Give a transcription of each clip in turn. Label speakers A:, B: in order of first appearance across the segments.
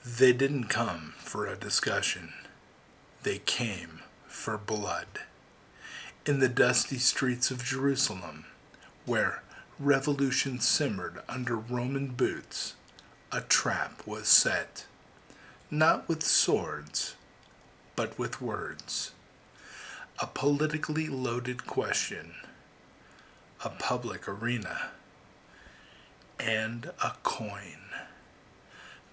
A: They didn't come for a discussion. They came for blood. In the dusty streets of Jerusalem, where revolution simmered under Roman boots, a trap was set, not with swords, but with words. A politically loaded question, a public arena, and a coin.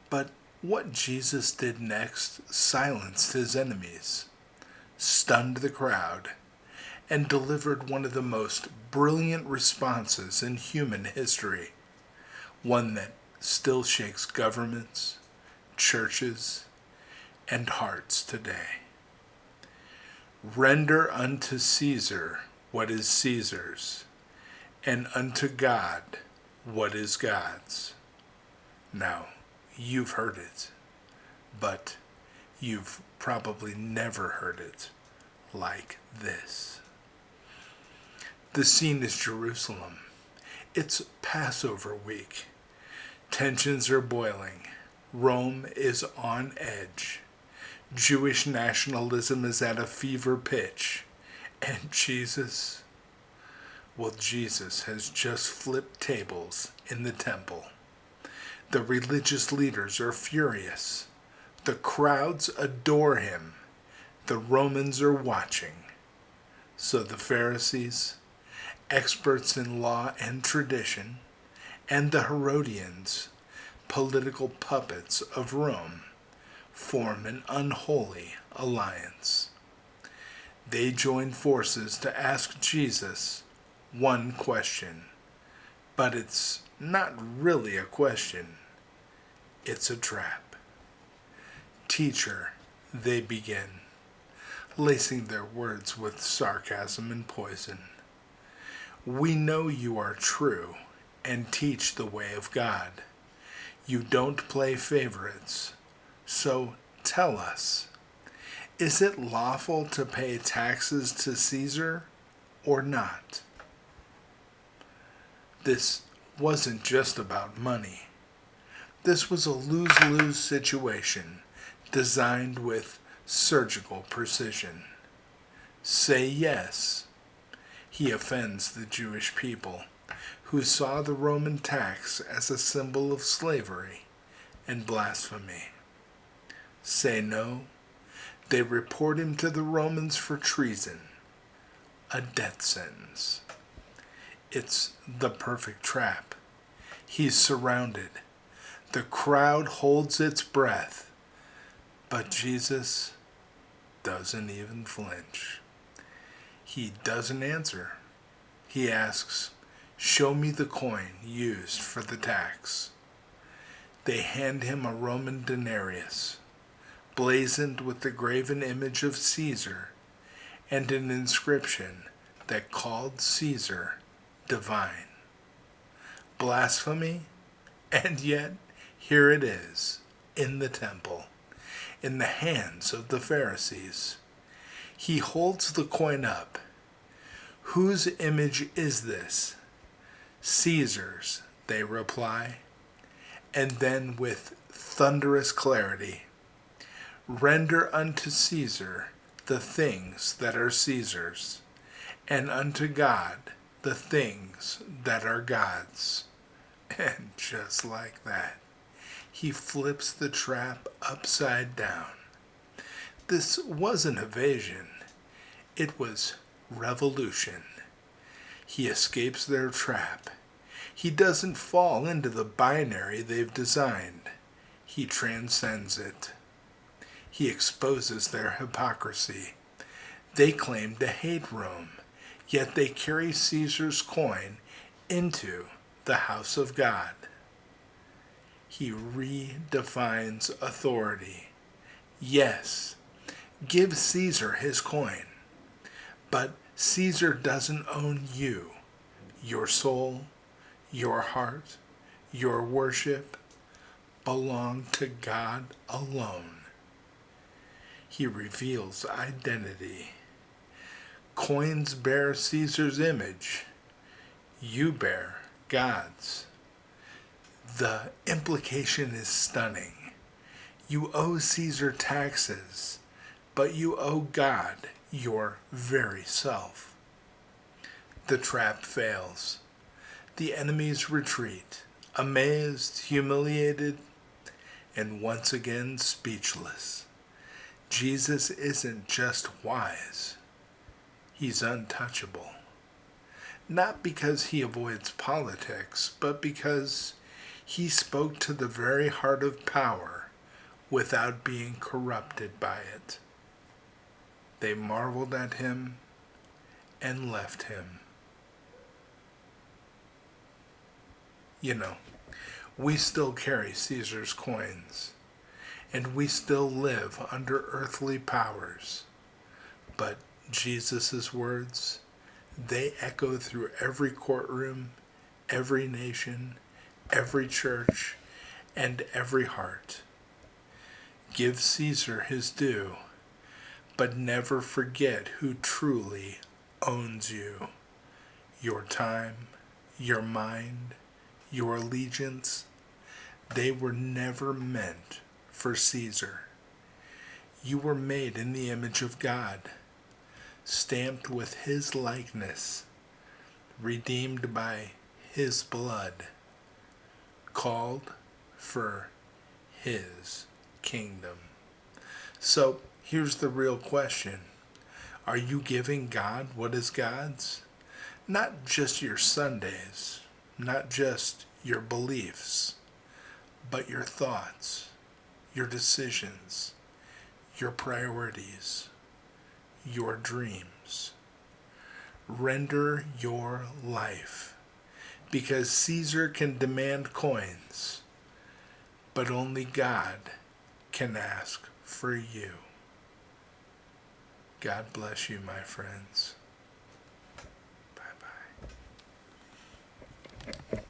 A: But what Jesus did next silenced his enemies, stunned the crowd, and delivered one of the most brilliant responses in human history, one that still shakes governments, churches, and hearts today. Render unto Caesar what is Caesar's, and unto God what is God's. Now, you've heard it, but you've probably never heard it like this. The scene is Jerusalem. It's Passover week. Tensions are boiling. Rome is on edge. Jewish nationalism is at a fever pitch. And Jesus has just flipped tables in the temple. The religious leaders are furious. The crowds adore him. The Romans are watching. So the Pharisees, experts in law and tradition, and the Herodians, political puppets of Rome, form an unholy alliance. They join forces to ask Jesus one question, but it's not really a question. It's a trap. Teacher, they begin, lacing their words with sarcasm and poison. We know you are true and teach the way of God. You don't play favorites. So tell us, is it lawful to pay taxes to Caesar or not? This wasn't just about money. This was a lose-lose situation designed with surgical precision. Say yes. He offends the Jewish people, who saw the Roman tax as a symbol of slavery and blasphemy. Say no. They report him to the Romans for treason, a death sentence. It's the perfect trap. He's surrounded. The crowd holds its breath, but Jesus doesn't even flinch. He doesn't answer. He asks, "Show me the coin used for the tax." They hand him a Roman denarius, blazoned with the graven image of Caesar, and an inscription that called Caesar divine. Blasphemy? And yet, here it is, in the temple, in the hands of the Pharisees. He holds the coin up. Whose image is this? Caesar's, they reply. And then with thunderous clarity, render unto Caesar the things that are Caesar's, and unto God the things that are God's. And just like that, he flips the trap upside down. This wasn't evasion. It was revolution. He escapes their trap. He doesn't fall into the binary they've designed. He transcends it. He exposes their hypocrisy. They claim to hate Rome, yet they carry Caesar's coin into the house of God. He redefines authority. Yes, give Caesar his coin, but Caesar doesn't own you. Your soul, your heart, your worship belong to God alone. He reveals identity. Coins bear Caesar's image. You bear God's. The implication is stunning. You owe Caesar taxes, but you owe God your very self. The trap fails. The enemies retreat, amazed, humiliated, and once again speechless. Jesus isn't just wise, he's untouchable. Not because he avoids politics, but because he spoke to the very heart of power without being corrupted by it. They marveled at him and left him. You know, we still carry Caesar's coins, and we still live under earthly powers. But Jesus' words, they echo through every courtroom, every nation, every church, and every heart. Give Caesar his due, but never forget who truly owns you. Your time, your mind, your allegiance, they were never meant for Caesar. You were made in the image of God, stamped with his likeness, redeemed by his blood, called for his kingdom. So here's the real question. Are you giving God what is God's? Not just your Sundays, not just your beliefs, but your thoughts, your decisions, your priorities, your dreams. Render your life, because Caesar can demand coins, but only God can ask for you. God bless you, my friends.